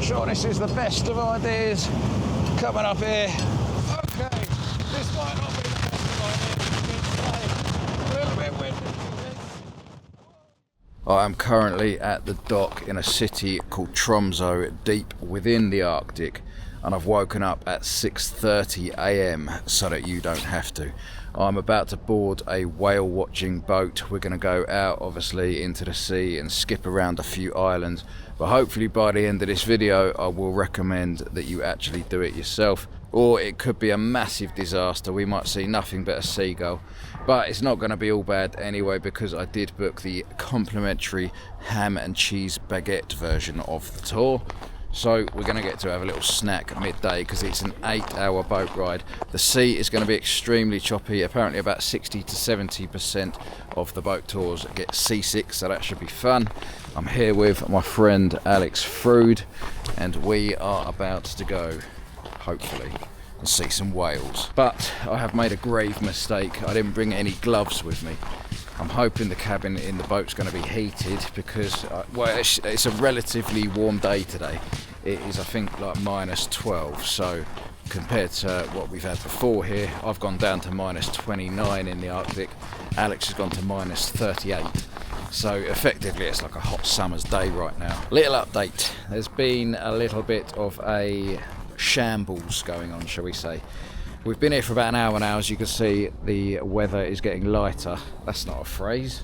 sure this is the best of ideas coming up here. Okay, this might not be the best of ideas. A little bit windy. I am currently at the dock in a city called Tromso, deep within the Arctic, and I've woken up at 6:30 AM so that you don't have to. I'm about to board a whale watching boat. We're going to go out obviously into the sea and skip around a few islands, but hopefully by the end of this video I will recommend that you actually do it yourself, or it could be a massive disaster. We might see nothing but a seagull, but it's not going to be all bad anyway, because I did book the complimentary ham and cheese baguette version of the tour. So we're going to get to have a little snack at midday because it's an 8-hour boat ride. The sea is going to be extremely choppy. Apparently about 60 to 70% of the boat tours get seasick, so that should be fun. I'm here with my friend Alex Frood, and we are about to go, hopefully, and see some whales. But I have made a grave mistake. I didn't bring any gloves with me. I'm hoping the cabin in the boat's going to be heated because, well, it's a relatively warm day today. It is, I think, like -12, so compared to what we've had before here, I've gone down to -29 in the Arctic. Alex has gone to -38. So effectively it's like a hot summer's day right now. Little update, there's been a little bit of a shambles going on, shall we say. We've been here for about an hour now. As you can see, the weather is getting lighter. That's not a phrase.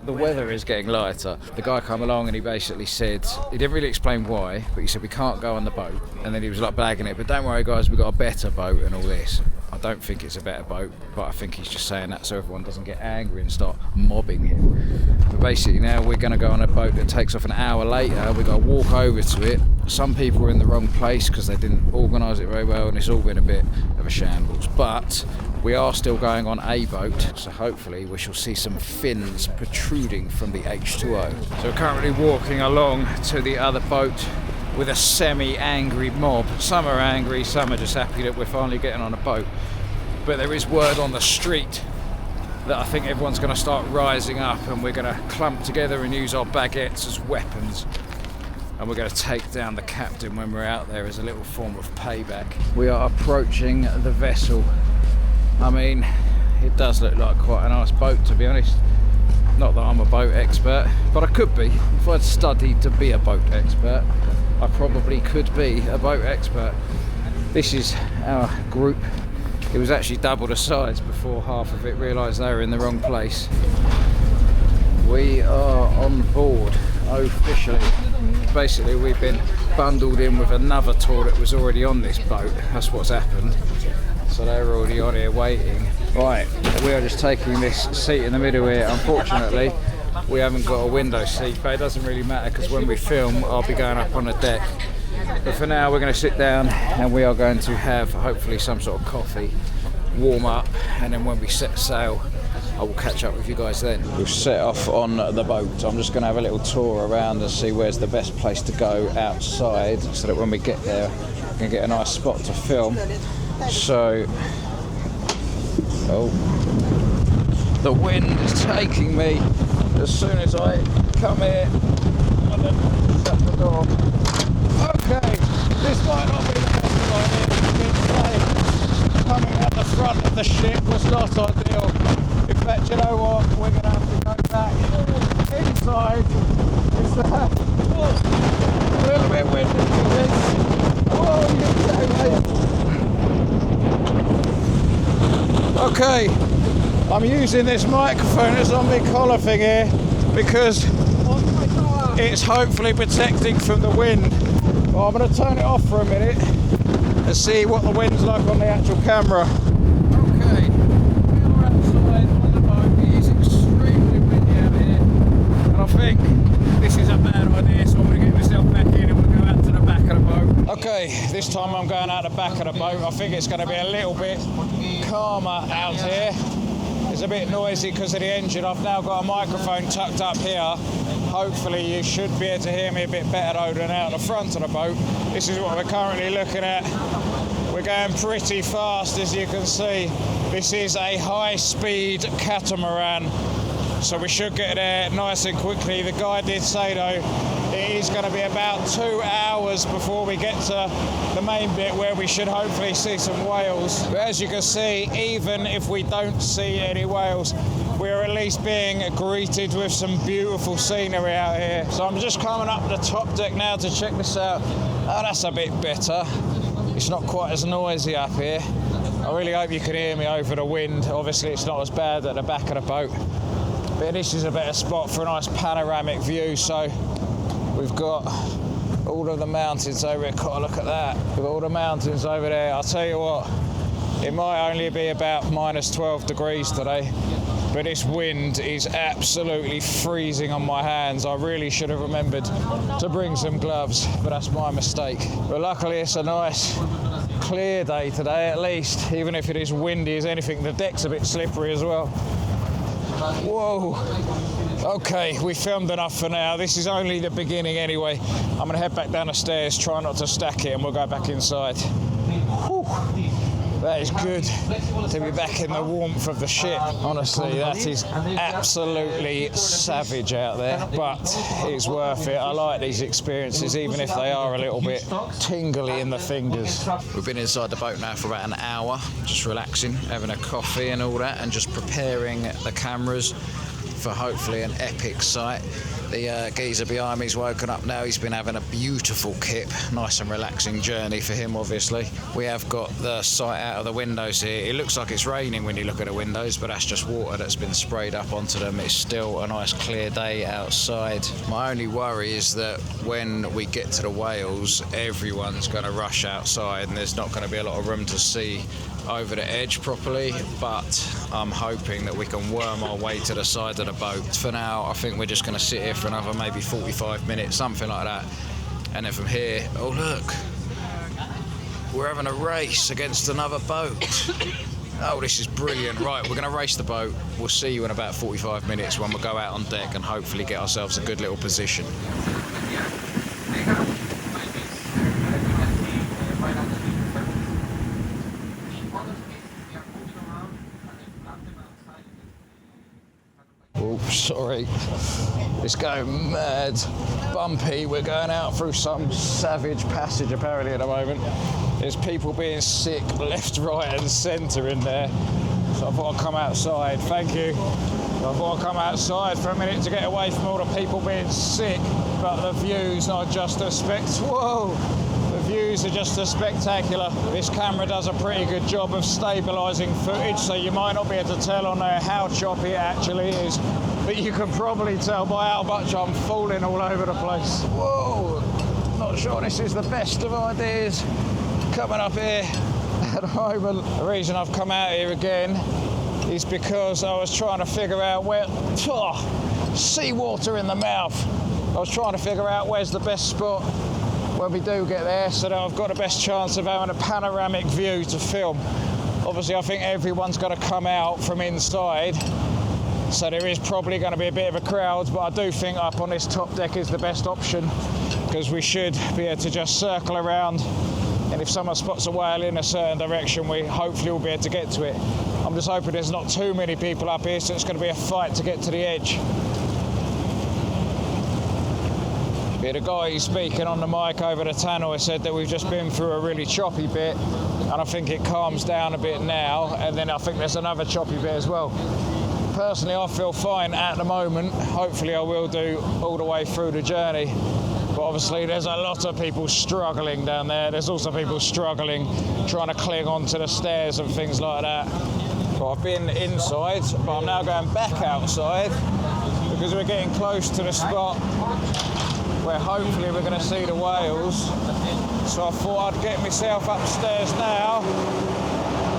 The weather is getting lighter. The guy came along and he basically said, he didn't really explain why, but he said we can't go on the boat. And then he was like blagging it, but don't worry guys, we've got a better boat and all this. I don't think it's a better boat, but I think he's just saying that so everyone doesn't get angry and start mobbing him. But basically now we're going to go on a boat that takes off an hour later. We've got to walk over to it. Some people are in the wrong place because they didn't organise it very well, and it's all been a bit of a shambles. But we are still going on a boat, so hopefully we shall see some fins protruding from the H2O. So we're currently walking along to the other boat with a semi-angry mob. Some are angry, some are just happy that we're finally getting on a boat. But there is word on the street that I think everyone's going to start rising up, and we're going to clump together and use our baguettes as weapons. And we're going to take down the captain when we're out there as a little form of payback. We are approaching the vessel. I mean, it does look like quite a nice boat, to be honest. Not that I'm a boat expert, but I could be. If I'd studied to be a boat expert, I probably could be a boat expert. This is our group. It was actually double the size before half of it realised they were in the wrong place. We are on board officially. Basically we've been bundled in with another tour that was already on this boat. That's what's happened. So they're already on here waiting. Right, we are just taking this seat in the middle here. Unfortunately, we haven't got a window seat, but it doesn't really matter because when we film, I'll be going up on the deck. But for now, we're going to sit down and we are going to have hopefully some sort of coffee, warm up, and then when we set sail, I will catch up with you guys then. We've set off on the boat. I'm just going to have a little tour around and see where's the best place to go outside so that when we get there, we can get a nice spot to film. So, oh, the wind is taking me as soon as I come here. And then shut the door. Okay, this might not be the best idea. Coming out the front of the ship was not ideal. In fact, you know what? We're going to have to go back inside. It's a little bit windy for this. Oh, you okay, mate? Okay, I'm using this microphone that's on my collar thing here because it's hopefully protecting from the wind. Well, I'm going to turn it off for a minute and see what the wind's like on the actual camera. Okay, we're outside on the boat. It is extremely windy out here, and I think this is a bad idea, so I'm going to get myself back in and we'll go out to the back of the boat. Okay, this time I'm going out the back of the boat. I think it's going to be a little bit calmer out here. It's a bit noisy because of the engine. I've now got a microphone tucked up here. Hopefully you should be able to hear me a bit better though than out the front of the boat. This is what we're currently looking at. We're going pretty fast, as you can see. This is a high-speed catamaran, so we should get there nice and quickly. The guy did say though, it is it's going to be about 2 hours before we get to the main bit where we should hopefully see some whales. But as you can see, even if we don't see any whales, we're at least being greeted with some beautiful scenery out here. So I'm just coming up the top deck now to check this out. Oh, that's a bit better. It's not quite as noisy up here. I really hope you can hear me over the wind. Obviously it's not as bad at the back of the boat, but this is a better spot for a nice panoramic view. So we've got all of the mountains over here. Got a look at that. We've got all the mountains over there. I'll tell you what, it might only be about minus 12 degrees today, but this wind is absolutely freezing on my hands. I really should have remembered to bring some gloves, but that's my mistake. But luckily it's a nice clear day today, at least, even if it is windy as anything. The deck's a bit slippery as well. Whoa. Okay, we filmed enough for now. This is only the beginning anyway. I'm gonna head back down the stairs, try not to stack it, and we'll go back inside. Whew. That is good to be back in the warmth of the ship. Honestly, that is absolutely savage out there, but it's worth it. I like these experiences, even if they are a little bit tingly in the fingers. We've been inside the boat now for about an hour, just relaxing, having a coffee and all that, and just preparing the cameras for hopefully an epic sight. The geezer behind me's woken up now. He's been having a beautiful kip. Nice and relaxing journey for him, obviously. We have got the sight out of the windows here. It looks like it's raining when you look at the windows, but that's just water that's been sprayed up onto them. It's still a nice clear day outside. My only worry is that when we get to the whales, everyone's going to rush outside and there's not going to be a lot of room to see over the edge properly, but I'm hoping that we can worm our way to the side of the boat. For now, I think we're just going to sit here for another maybe 45 minutes, something like that, and then from here, oh look, we're having a race against another boat. Oh, this is brilliant. Right, we're going to race the boat. We'll see you in about 45 minutes when we go out on deck and hopefully get ourselves a good little position. Sorry, it's going mad, bumpy. We're going out through some savage passage apparently at the moment. There's people being sick left, right and centre in there. So I thought I'd come outside, thank you. So I thought I'd come outside for a minute to get away from all the people being sick, but the views are just as whoa! The views are just as spectacular. This camera does a pretty good job of stabilising footage, so you might not be able to tell on there how choppy it actually is, but you can probably tell by how much I'm falling all over the place. Whoa! Not sure this is the best of ideas coming up here at the moment. The reason I've come out here again is because I was trying to figure out where... seawater in the mouth. I was trying to figure out where's the best spot when we do get there, so that I've got the best chance of having a panoramic view to film. Obviously, I think everyone's going to come out from inside, so there is probably going to be a bit of a crowd, but I do think up on this top deck is the best option, because we should be able to just circle around, and if someone spots a whale in a certain direction, we hopefully will be able to get to it. I'm just hoping there's not too many people up here, so it's going to be a fight to get to the edge. Yeah, the guy who's speaking on the mic over the tannoy said that we've just been through a really choppy bit, and I think it calms down a bit now, and then I think there's another choppy bit as well. Personally, I feel fine at the moment. Hopefully I will do all the way through the journey, but obviously there's a lot of people struggling down there. There's also people struggling trying to cling onto the stairs and things like that. So I've been inside, but I'm now going back outside because we're getting close to the spot where hopefully we're going to see the whales. So I thought I'd get myself upstairs now,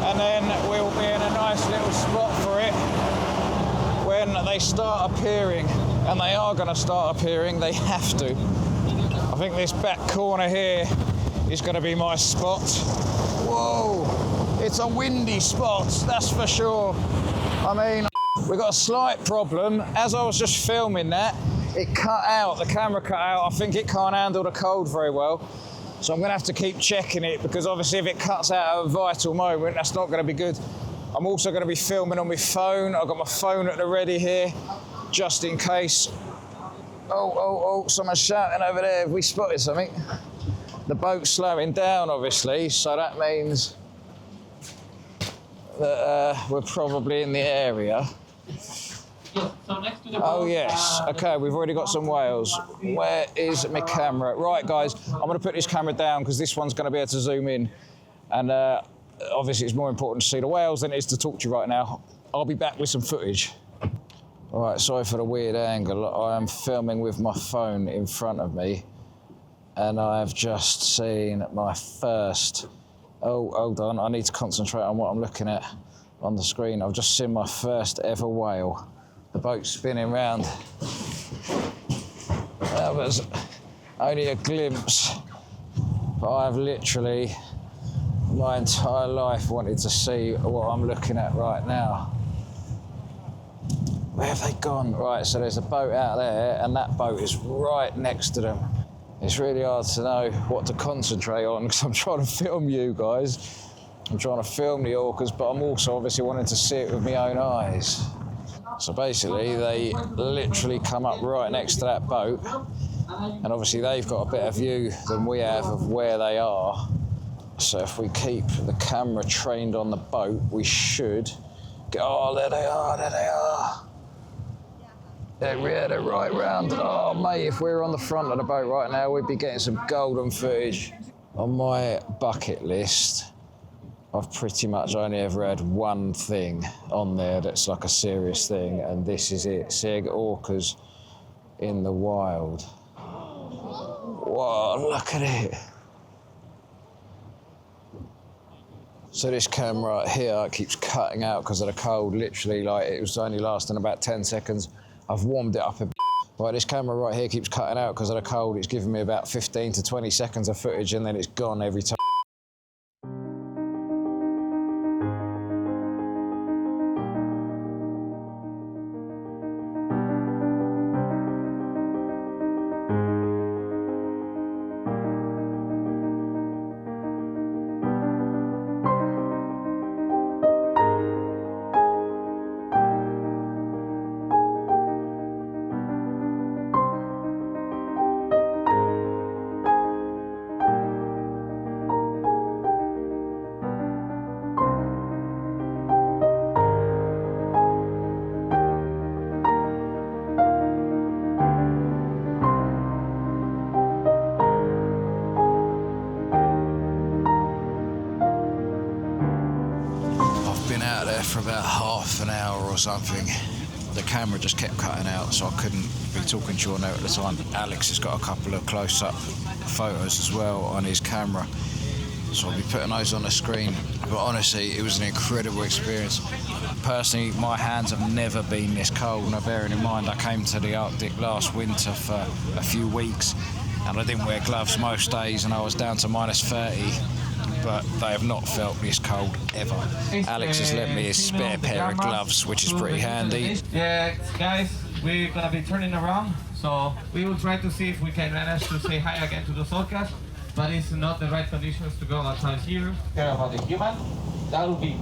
and then we'll be in a nice little spot for it when they start appearing. And they are going to start appearing, they have to. I think this back corner here is going to be my spot. Whoa, it's a windy spot, that's for sure. I mean, we've got a slight problem. As I was just filming that, it cut out, the camera cut out. I think it can't handle the cold very well. So I'm gonna have to keep checking it, because obviously if it cuts out at a vital moment, that's not gonna be good. I'm also gonna be filming on my phone. I've got my phone at the ready here, just in case. Oh, someone's shouting over there. Have we spotted something? The boat's slowing down, obviously, so that means that we're probably in the area. Oh yes, okay, we've already got some whales. Where is my camera? Right guys, I'm going to put this camera down because this one's going to be able to zoom in, and obviously it's more important to see the whales than it is to talk to you right now. I'll be back with some footage. Alright, sorry for the weird angle. I am filming with my phone in front of me, and I've just seen my first... Oh, hold on, I need to concentrate on what I'm looking at on the screen. I've just seen my first ever whale. The boat's spinning round. That was only a glimpse, but I've literally, my entire life, wanted to see what I'm looking at right now. Where have they gone? Right, so there's a boat out there, and that boat is right next to them. It's really hard to know what to concentrate on because I'm trying to film you guys. I'm trying to film the orcas, but I'm also obviously wanting to see it with my own eyes. So basically, they literally come up right next to that boat, and obviously they've got a better view than we have of where they are. So if we keep the camera trained on the boat, we should get... Oh, there they are, there they are. They're right round. Oh, mate, if we were on the front of the boat right now, we'd be getting some golden footage. On my bucket list, I've pretty much only ever had one thing on there that's like a serious thing, and this is it. Seeing orcas in the wild. Whoa, look at it. So this camera here keeps cutting out because of the cold. Literally, like, it was only lasting about 10 seconds. I've warmed it up a bit. Right, this camera right here keeps cutting out because of the cold. It's giving me about 15 to 20 seconds of footage, and then it's gone every time. For about half an hour or something. The camera just kept cutting out, so I couldn't be talking to you on there at the time. Alex has got a couple of close-up photos as well on his camera, so I'll be putting those on the screen. But honestly, it was an incredible experience. Personally, my hands have never been this cold. Now, bearing in mind I came to the Arctic last winter for a few weeks, and I didn't wear gloves most days, and I was down to -30. But they have not felt this cold ever. Alex has lent me his spare pair of gloves, which is pretty handy. Yeah, guys, we're gonna be turning around, so we will try to see if we can manage to say hi again to those orcas, but it's not the right conditions to go outside here. Care about the human, that will be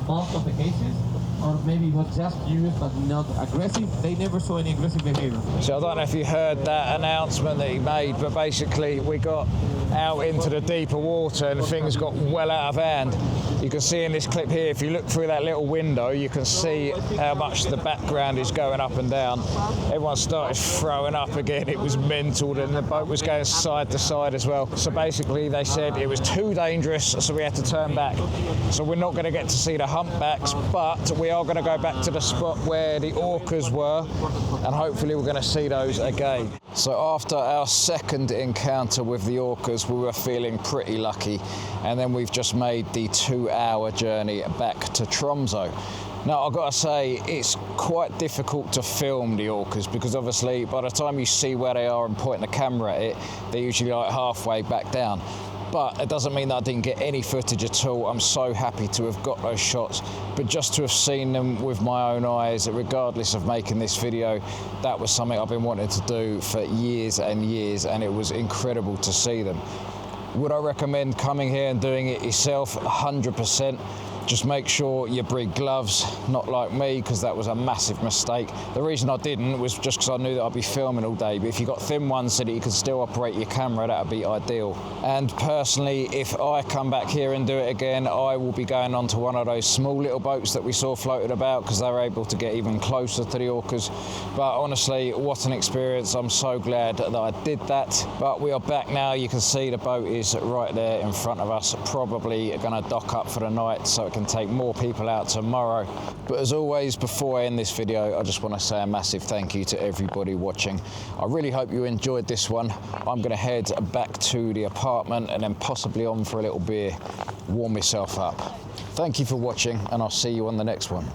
most of the cases. Or maybe was just curious but not aggressive. They never saw any aggressive behavior. So I don't know if you heard that announcement that he made, but basically we got out into the deeper water and things got well out of hand. You can see in this clip here, if you look through that little window, you can see how much the background is going up and down. Everyone started throwing up again. It was mental, and the boat was going side to side as well. So basically they said it was too dangerous, so we had to turn back. So we're not going to get to see the humpbacks, but we are going to go back to the spot where the orcas were, and hopefully we're going to see those again. So after our second encounter with the orcas, we were feeling pretty lucky, and then we've just made the 2-hour journey back to Tromso. Now, I've got to say, it's quite difficult to film the orcas because obviously by the time you see where they are and point the camera at it, they're usually like halfway back down. But it doesn't mean that I didn't get any footage at all. I'm so happy to have got those shots. But just to have seen them with my own eyes, regardless of making this video, that was something I've been wanting to do for years and years, and it was incredible to see them. Would I recommend coming here and doing it yourself? 100%. Just make sure you bring gloves, not like me, because that was a massive mistake. The reason I didn't was just because I knew that I'd be filming all day, but if you've got thin ones so that you can still operate your camera, that would be ideal. And personally, if I come back here and do it again, I will be going onto one of those small little boats that we saw floated about, because they're able to get even closer to the orcas. But honestly, what an experience. I'm so glad that I did that. But we are back now. You can see the boat is right there in front of us, probably going to dock up for the night so it can take more people out tomorrow. But as always, before I end this video, I just want to say a massive thank you to everybody watching. I really hope you enjoyed this one. I'm going to head back to the apartment and then possibly on for a little beer, warm myself up. Thank you for watching, and I'll see you on the next one.